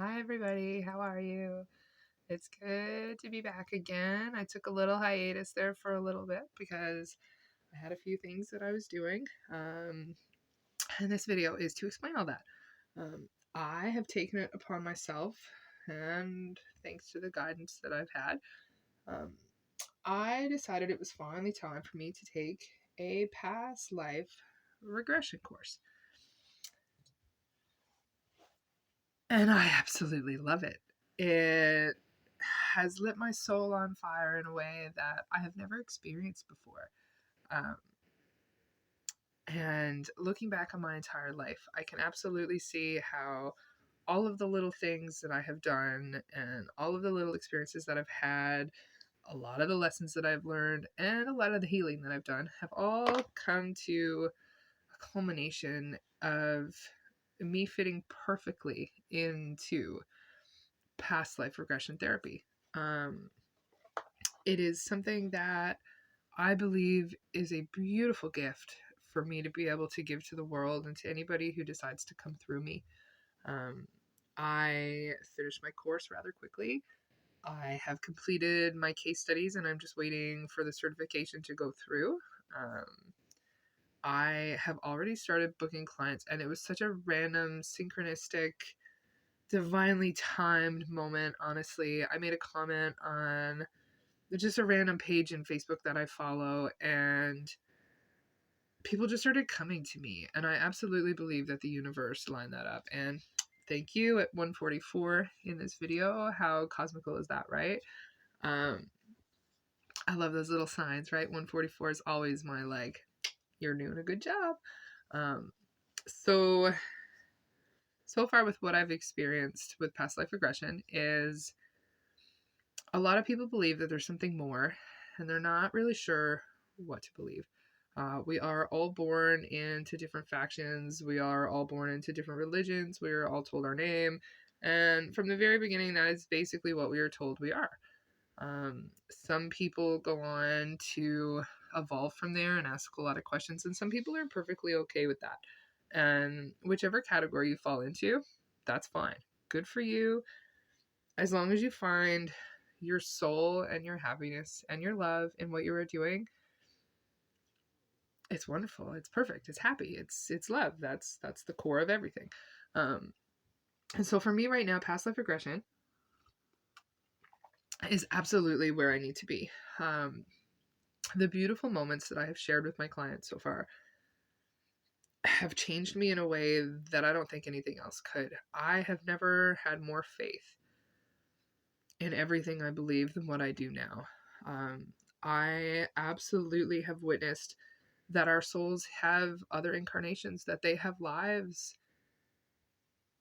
Hi, everybody. How are you? It's good to be back again. I took a little hiatus there for a little bit because I had a few things that I was doing. And this video is to explain all that. I have taken it upon myself, and thanks to the guidance that I've had, um, I decided it was finally time for me to take a past life regression course. And I absolutely love it. It has lit my soul on fire in a way that I have never experienced before. Um, and looking back on my entire life, I can absolutely see how all of the little things that I have done and all of the little experiences that I've had, a lot of the lessons that I've learned, and a lot of the healing that I've done have all come to a culmination of me fitting perfectly into past life regression therapy. Um, it is something that I believe is a beautiful gift for me to be able to give to the world and to anybody who decides to come through me. Um, I finished my course rather quickly. I have completed my case studies and I'm just waiting for the certification to go through. Um, I have already started booking clients, and it was such a random, synchronistic, divinely timed moment. Honestly, I made a comment on just a random page in Facebook that I follow, and people just started coming to me. And I absolutely believe that the universe lined that up. And thank you at 144 in this video. How cosmical is that, right? Um, I love those little signs, right? 144 is always my like, you're doing a good job. Um, so so far with what I've experienced with past life regression is a lot of people believe that there's something more, and they're not really sure what to believe. We are all born into different factions. We are all born into different religions. We are all told our name. And from the very beginning, that is basically what we are told we are. Some people go on to evolve from there and ask a lot of questions, and some people are perfectly okay with that. And whichever category you fall into, that's fine. Good for you. As long as you find your soul and your happiness and your love in what you are doing, it's wonderful. It's perfect. It's happy. It's love. That's the core of everything. Um, and so for me right now, past life regression is absolutely where I need to be. The beautiful moments that I have shared with my clients so far have changed me in a way that I don't think anything else could. I have never had more faith in everything I believe than what I do now. I absolutely have witnessed that our souls have other incarnations, that they have lives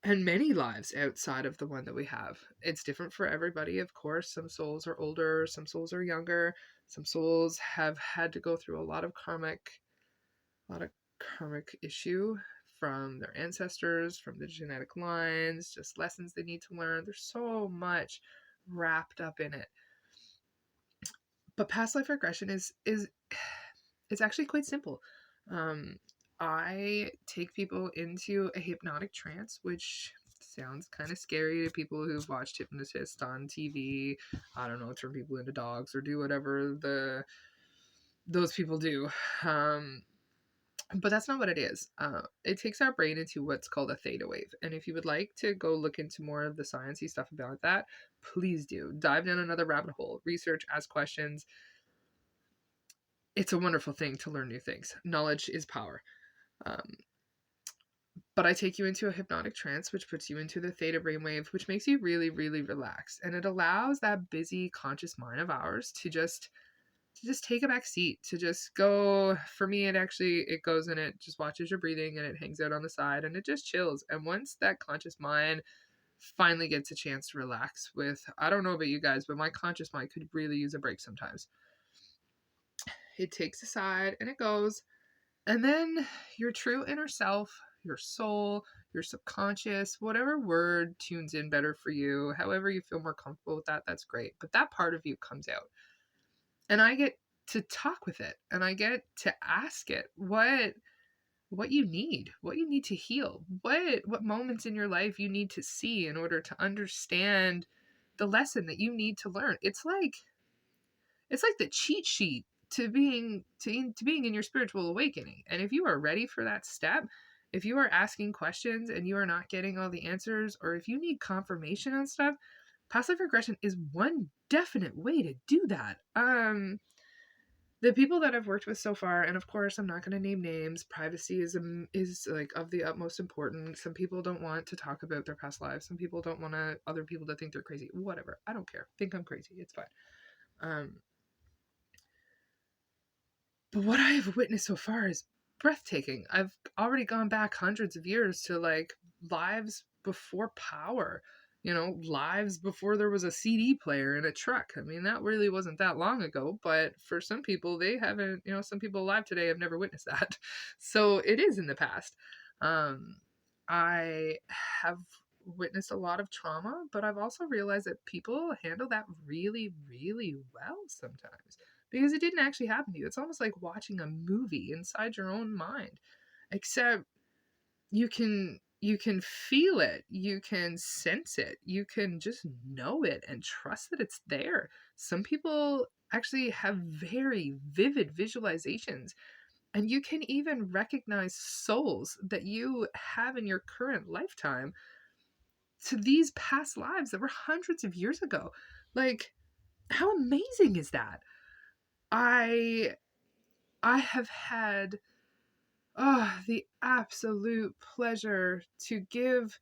and many lives outside of the one that we have. It's different for everybody, of course. Some souls are older, some souls are younger, some souls have had to go through a lot of karmic issue from their ancestors, from the genetic lines, just lessons they need to learn. There's so much wrapped up in it. But past life regression is it's actually quite simple. Um, I take people into a hypnotic trance, which sounds kind of scary to people who've watched hypnotists on TV. I don't know, turn people into dogs or do whatever those people do. But that's not what it is. It takes our brain into what's called a theta wave. And if you would like to go look into more of the sciencey stuff about that, please do. Dive down another rabbit hole. Research, ask questions. It's a wonderful thing to learn new things. Knowledge is power. Um, but I take you into a hypnotic trance, which puts you into the theta brainwave, which makes you really, really relaxed. And it allows that busy conscious mind of ours to just take a back seat, to just go. For me, it goes and it just watches your breathing and it hangs out on the side and it just chills. And once that conscious mind finally gets a chance to relax with, I don't know about you guys, but my conscious mind could really use a break sometimes. It takes a side and it goes. And then your true inner self, your soul, your subconscious, whatever word tunes in better for you, however you feel more comfortable with that, that's great. But that part of you comes out. And I get to talk with it and I get to ask it, what you need to heal, what moments in your life you need to see in order to understand the lesson that you need to learn. It's like the cheat sheet to being in your spiritual awakening. And if you are ready for that step, if you are asking questions and you are not getting all the answers, or if you need confirmation on stuff, past life regression is one definite way to do that. The people that I've worked with so far, and of course I'm not going to name names, privacy is like of the utmost importance. Some people don't want to talk about their past lives. Some people don't want other people to think they're crazy. Whatever, I don't care. Think I'm crazy, it's fine. um But what I have witnessed so far is breathtaking. I've already gone back hundreds of years to like lives before power, lives before there was a CD player in a truck. I mean, that really wasn't that long ago, but for some people, they haven't, some people alive today have never witnessed that. So it is in the past. I have witnessed a lot of trauma, but I've also realized that people handle that really, really well sometimes because it didn't actually happen to you. It's almost like watching a movie inside your own mind, except you can feel it, you can sense it, you can just know it and trust that it's there. Some people actually have very vivid visualizations, and you can even recognize souls that you have in your current lifetime to these past lives that were hundreds of years ago. Like, how amazing is that? I have had the absolute pleasure to give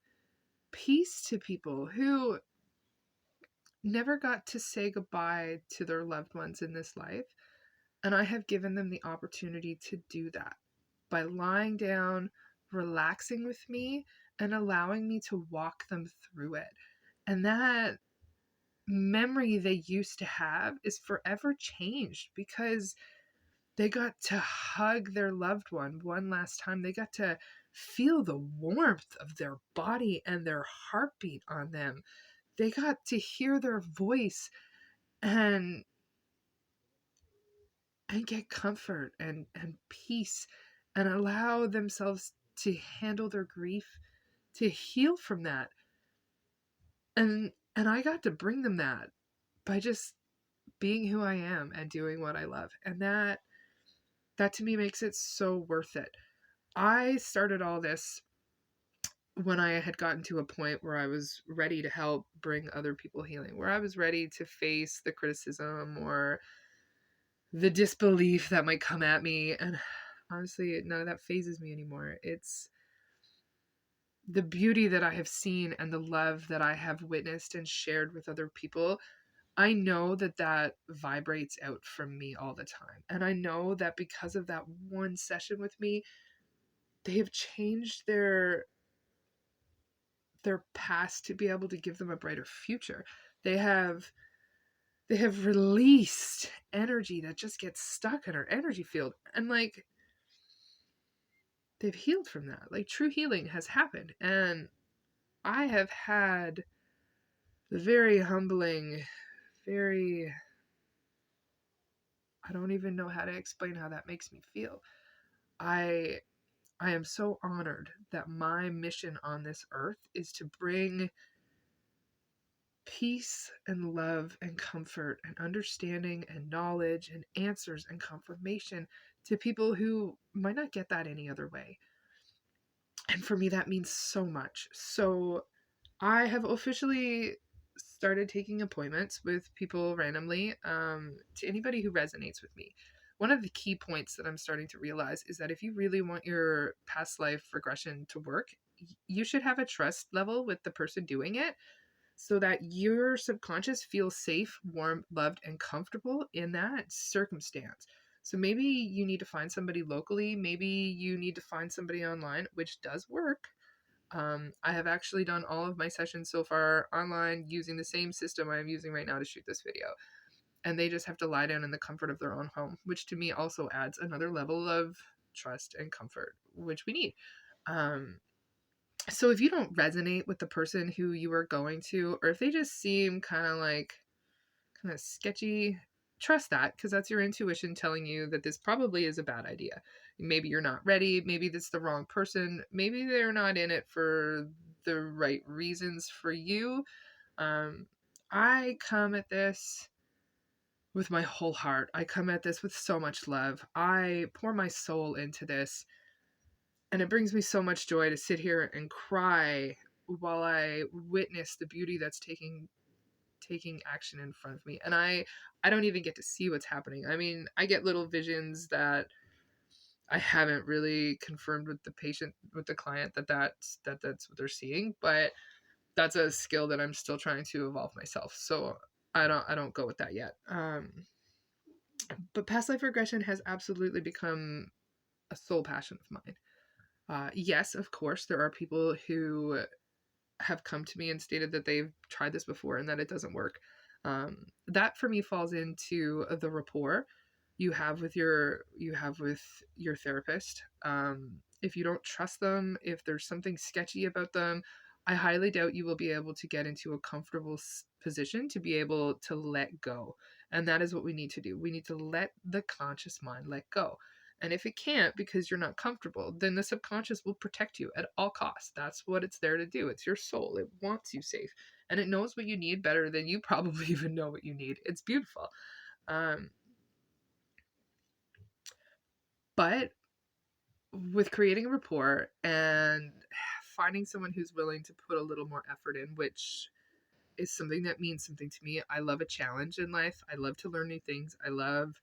peace to people who never got to say goodbye to their loved ones in this life. And I have given them the opportunity to do that by lying down, relaxing with me, and allowing me to walk them through it. And that memory they used to have is forever changed because they got to hug their loved one last time. They got to feel the warmth of their body and their heartbeat on them. They got to hear their voice and get comfort and peace and allow themselves to handle their grief, to heal from that. And I got to bring them that by just being who I am and doing what I love. And that to me makes it so worth it. I started all this when I had gotten to a point where I was ready to help bring other people healing, where I was ready to face the criticism or the disbelief that might come at me. And honestly, none of that phases me anymore. It's the beauty that I have seen and the love that I have witnessed and shared with other people. I know that vibrates out from me all the time. And I know that because of that one session with me, they have changed their past to be able to give them a brighter future. They have released energy that just gets stuck in our energy field, and like they've healed from that. Like, true healing has happened, and I have had the very humbling, very, I don't even know how to explain how that makes me feel. I I am so honored that my mission on this earth is to bring peace and love and comfort and understanding and knowledge and answers and confirmation to people who might not get that any other way. And for me, that means so much. So I have officially started taking appointments with people randomly, to anybody who resonates with me. One of the key points that I'm starting to realize is that if you really want your past life regression to work, you should have a trust level with the person doing it so that your subconscious feels safe, warm, loved, and comfortable in that circumstance. So maybe you need to find somebody locally, maybe you need to find somebody online, which does work. I have actually done all of my sessions so far online using the same system I'm using right now to shoot this video. And they just have to lie down in the comfort of their own home, which to me also adds another level of trust and comfort, which we need. Um, so if you don't resonate with the person who you are going to, or if they just seem kind of sketchy, trust that, because that's your intuition telling you that this probably is a bad idea. Maybe you're not ready. Maybe that's the wrong person. Maybe they're not in it for the right reasons for you. Um, I come at this with my whole heart. I come at this with so much love. I pour my soul into this, and it brings me so much joy to sit here and cry while I witness the beauty that's taking action in front of me. And I don't even get to see what's happening. I mean, I get little visions that I haven't really confirmed with the patient, with the client, that's what they're seeing, but that's a skill that I'm still trying to evolve myself. So I don't go with that yet. But past life regression has absolutely become a soul passion of mine. Yes, of course, there are people who have come to me and stated that they've tried this before and that it doesn't work. That for me falls into the rapport you have with your therapist. If you don't trust them, if there's something sketchy about them, I highly doubt you will be able to get into a comfortable position to be able to let go. And that is what we need to do. We need to let the conscious mind let go. And if it can't because you're not comfortable, then the subconscious will protect you at all costs. That's what it's there to do. It's your soul. It wants you safe. And it knows what you need better than you probably even know what you need. It's beautiful. Um, but with creating a rapport and finding someone who's willing to put a little more effort in, which is something that means something to me. I love a challenge in life. I love to learn new things. I love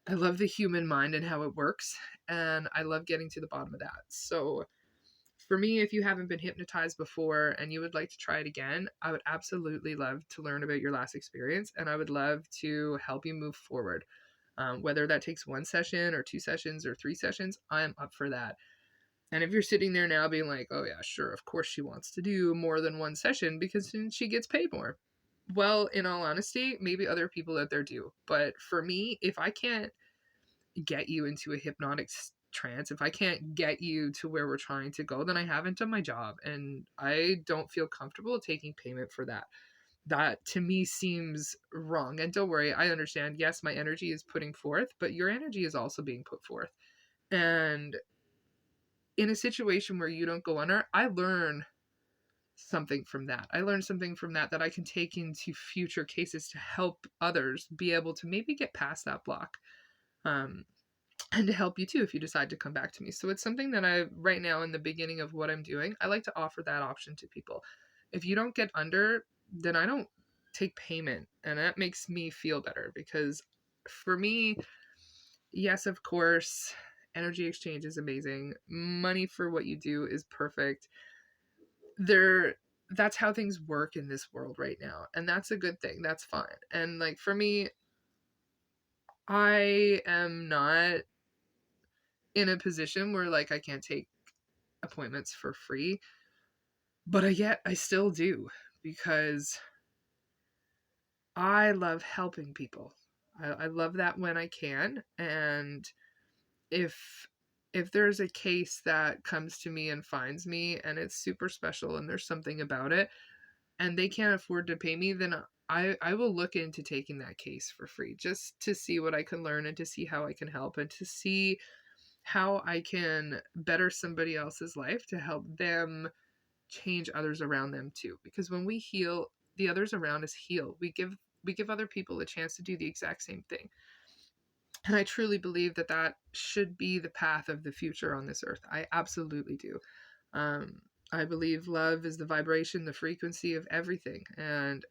the human mind and how it works, and I love getting to the bottom of that. So for me, if you haven't been hypnotized before and you would like to try it again, I would absolutely love to learn about your last experience, and I would love to help you move forward. Whether that takes one session or two sessions or three sessions, I'm up for that. And if you're sitting there now being like, oh, yeah, sure, of course she wants to do more than one session because then she gets paid more. Well, in all honesty, maybe other people out there do. But for me, if I can't get you into a hypnotic trance, if I can't get you to where we're trying to go, then I haven't done my job. And I don't feel comfortable taking payment for that. That to me seems wrong. And don't worry, I understand. Yes, my energy is putting forth, but your energy is also being put forth. And in a situation where you don't go under, I learn something from that. I learned something from that that I can take into future cases to help others be able to maybe get past that block. Um, and to help you too if you decide to come back to me. So it's something that I, right now in the beginning of what I'm doing, I like to offer that option to people. If you don't get under, then I don't take payment. And that makes me feel better because for me, yes, of course, energy exchange is amazing. Money for what you do is perfect. There That's how things work in this world right now. And that's a good thing. That's fine. And like for me, I am not in a position where like I can't take appointments for free, but yet I still do because I love helping people. I love that when I can. And if there's a case that comes to me and finds me and it's super special and there's something about it and they can't afford to pay me, then I will look into taking that case for free just to see what I can learn and to see how I can help and to see how I can better somebody else's life to help them change others around them too. Because when we heal, the others around us heal. We give other people a chance to do the exact same thing. And I truly believe that that should be the path of the future on this earth. I absolutely do. Um, I believe love is the vibration, the frequency of everything. And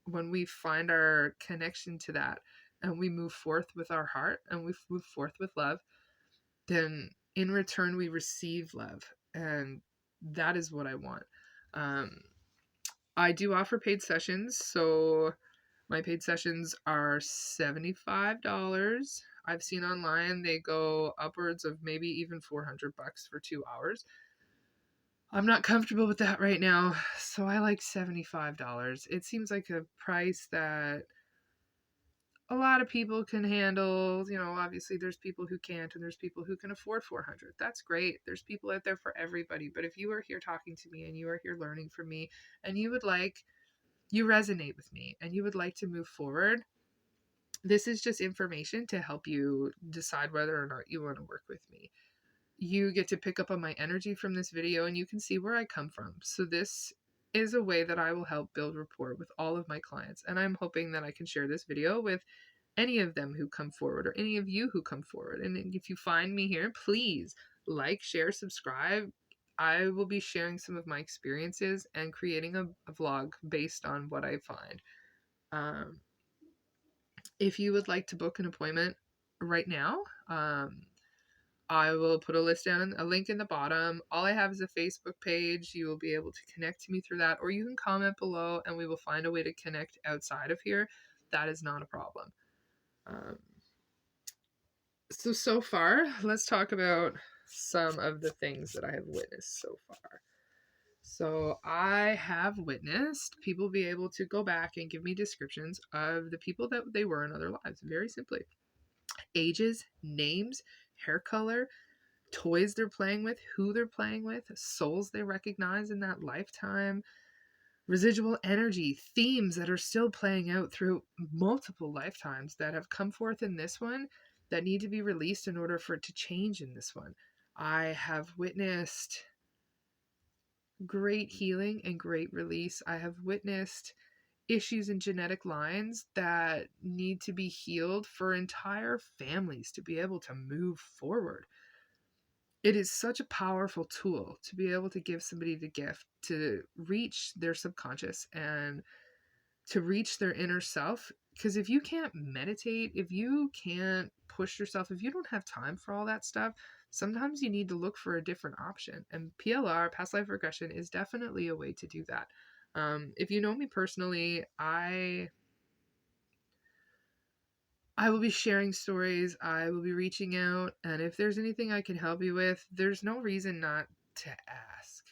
when we find our connection to that and we move forth with our heart and we move forth with love, then in return we receive love. And that is what I want. Um, I do offer paid sessions. So my paid sessions are $75. I've seen online they go upwards of maybe even $400 for 2 hours. I'm not comfortable with that right now, so I like $75. It seems like a price that a lot of people can handle. Obviously there's people who can't and there's people who can afford 400. That's great. There's people out there for everybody. But if you are here talking to me and you are here learning from me and you resonate with me and you would like to move forward, This is just information to help you decide whether or not you want to work with me. You get to pick up on my energy from this video and you can see where I come from. So this is a way that I will help build rapport with all of my clients. And I'm hoping that I can share this video with any of them who come forward or any of you who come forward. And if you find me here, please like, share, subscribe. I will be sharing some of my experiences and creating a vlog based on what I find. Um, if you would like to book an appointment right now, I will put a list down, a link in the bottom. All I have is a Facebook page. You will be able to connect to me through that, or you can comment below and we will find a way to connect outside of here. That is not a problem. Um, so far, let's talk about some of the things that I have witnessed so far. So I have witnessed people be able to go back and give me descriptions of the people that they were in other lives, very simply. Ages, names, hair color, toys they're playing with, who they're playing with, souls they recognize in that lifetime, residual energy, themes that are still playing out through multiple lifetimes that have come forth in this one that need to be released in order for it to change in this one. I have witnessed great healing and great release. I have witnessed issues in genetic lines that need to be healed for entire families to be able to move forward. It is such a powerful tool to be able to give somebody the gift to reach their subconscious and to reach their inner self. Because if you can't meditate, if you can't push yourself, if you don't have time for all that stuff, sometimes you need to look for a different option. And PLR, past life regression, is definitely a way to do that. If you know me personally, I will be sharing stories. I will be reaching out. And if there's anything I can help you with, there's no reason not to ask.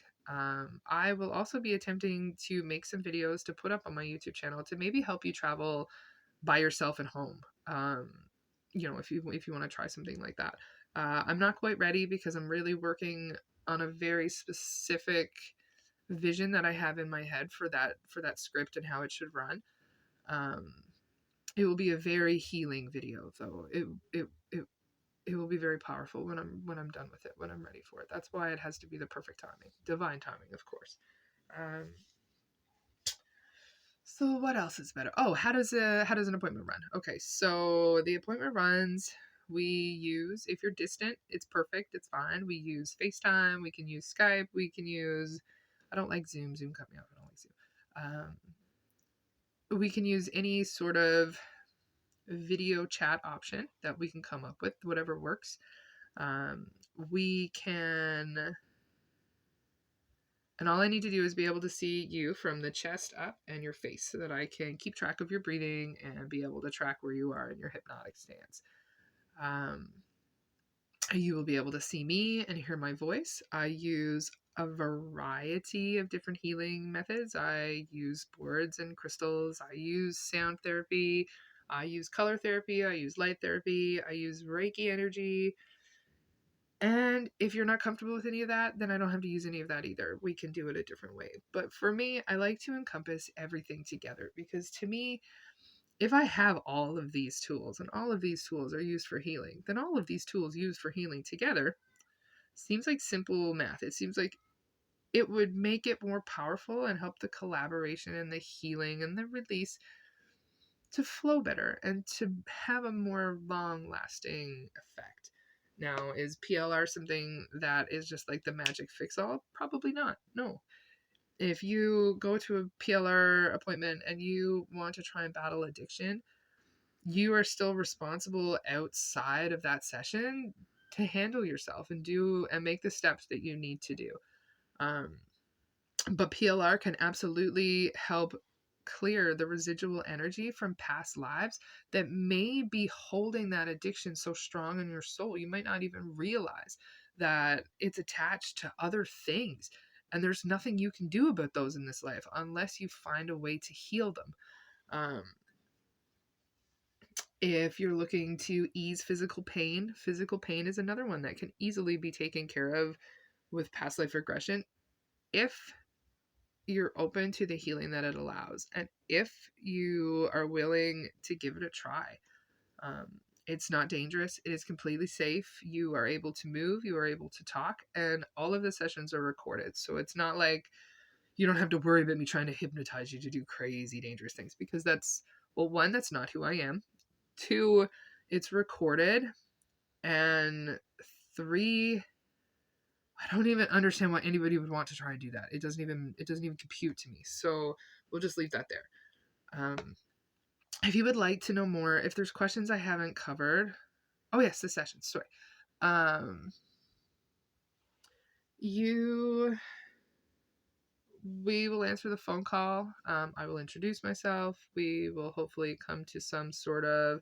I will also be attempting to make some videos to put up on my YouTube channel to maybe help you travel by yourself at home. If you want to try something like that. I'm not quite ready because I'm really working on a very specific vision that I have in my head for that script and how it should run. Um, it will be a very healing video, though. It will be very powerful when I'm done with it, when I'm ready for it. That's why it has to be the perfect timing, divine timing, of course. Um, so what else is better? Oh, how does an appointment run? Okay, so the appointment runs. We use, if you're distant, it's perfect. It's fine. We use FaceTime. We can use Skype. We can use. I don't like Zoom. Zoom cut me off. I don't like Zoom. We can use any sort of video chat option that we can come up with, whatever works. We can, and all I need to do is be able to see you from the chest up and your face so that I can keep track of your breathing and be able to track where you are in your hypnotic stance. You will be able to see me and hear my voice. I use a variety of different healing methods. I use boards and crystals. I use sound therapy. I use color therapy. I use light therapy. I use Reiki energy. And if you're not comfortable with any of that, then I don't have to use any of that either. We can do it a different way. But for me, I like to encompass everything together because to me, if I have all of these tools and all of these tools are used for healing, then all of these tools used for healing together seems like simple math. It seems like it would make it more powerful and help the collaboration and the healing and the release to flow better and to have a more long lasting effect. Now, is PLR something that is just like the magic fix all? Probably not. No. If you go to a PLR appointment and you want to try and battle addiction, you are still responsible outside of that session to handle yourself and do and make the steps that you need to do. But PLR can absolutely help clear the residual energy from past lives that may be holding that addiction so strong in your soul. You might not even realize that it's attached to other things. And there's nothing you can do about those in this life unless you find a way to heal them. If you're looking to ease physical pain is another one that can easily be taken care of with past life regression if you're open to the healing that it allows and if you are willing to give it a try. It's not dangerous. It is completely safe. You are able to move. You are able to talk. And all of the sessions are recorded. So it's not like you don't have to worry about me trying to hypnotize you to do crazy, dangerous things because that's, well, one, that's not who I am. Two, it's recorded. And three, I don't even understand why anybody would want to try and do that. It doesn't even compute to me. So we'll just leave that there. If you would like to know more, if there's questions I haven't covered, oh yes, the sessions. Sorry. Um, you, we will answer the phone call. I will introduce myself. We will hopefully come to some sort of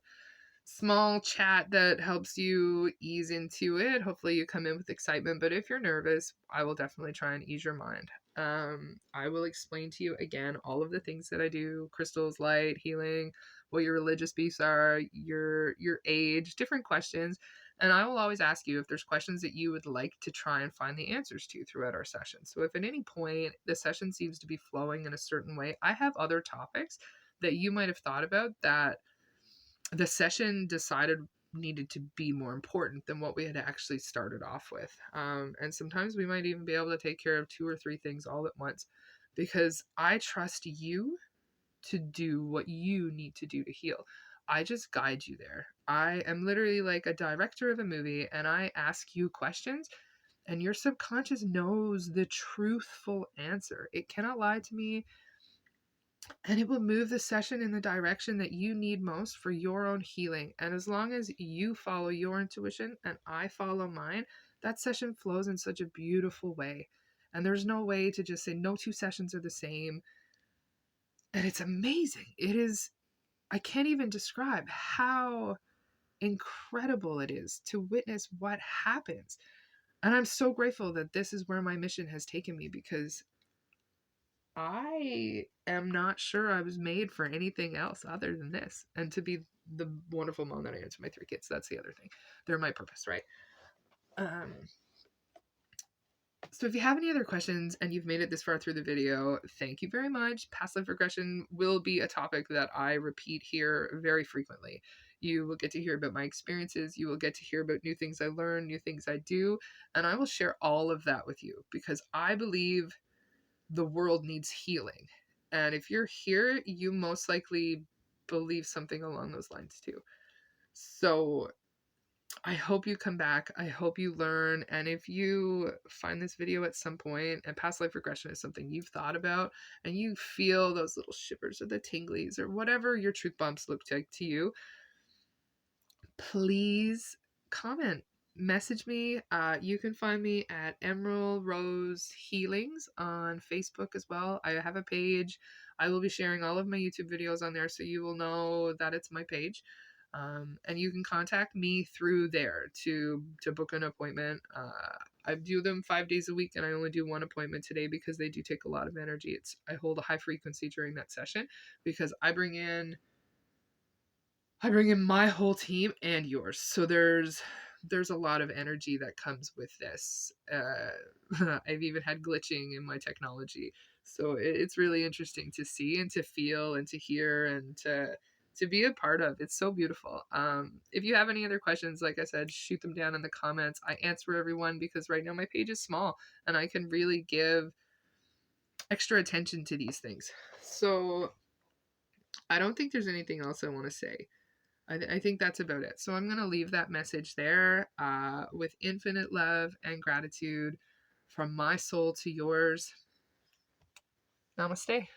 small chat that helps you ease into it. Hopefully you come in with excitement, but if you're nervous, I will definitely try and ease your mind. I will explain to you again all of the things that I do: crystals, light, healing, what your religious beliefs are, your age, different questions. And I will always ask you if there's questions that you would like to try and find the answers to throughout our session. So if at any point the session seems to be flowing in a certain way, I have other topics that you might have thought about that the session decided needed to be more important than what we had actually started off with. And sometimes we might even be able to take care of 2 or 3 things all at once because I trust you to do what you need to do to heal. I just guide you there. I am literally like a director of a movie and I ask you questions and your subconscious knows the truthful answer. It cannot lie to me and it will move the session in the direction that you need most for your own healing. And as long as you follow your intuition and I follow mine, that session flows in such a beautiful way. And there's no way to just say no 2 sessions are the same. And it's amazing. It is, I can't even describe how incredible it is to witness what happens. And I'm so grateful that this is where my mission has taken me because I am not sure I was made for anything else other than this and to be the wonderful mom that I am to my 3 kids. That's the other thing. They're my purpose, right? Um, so if you have any other questions and you've made it this far through the video, thank you very much. Past life regression will be a topic that I repeat here very frequently. You will get to hear about my experiences. You will get to hear about new things I learn, new things I do, and I will share all of that with you because I believe the world needs healing. And if you're here, you most likely believe something along those lines too. So I hope you come back. I hope you learn. And if you find this video at some point and past life regression is something you've thought about and you feel those little shivers or the tinglies or whatever your truth bumps look like to you, please comment, message me. You can find me at Emerald Rose Healings on Facebook as well. I have a page. I will be sharing all of my YouTube videos on there so you will know that it's my page. And you can contact me through there to book an appointment. I do them 5 days a week and I only do one appointment today because they do take a lot of energy. I hold a high frequency during that session because I bring in my whole team and yours. So there's a lot of energy that comes with this. I've even had glitching in my technology. So it's really interesting to see and to feel and to hear and to be a part of. It's so beautiful. If you have any other questions, like I said, shoot them down in the comments. I answer everyone because right now my page is small and I can really give extra attention to these things. So I don't think there's anything else I want to say. I think that's about it. So I'm going to leave that message there with infinite love and gratitude from my soul to yours. Namaste.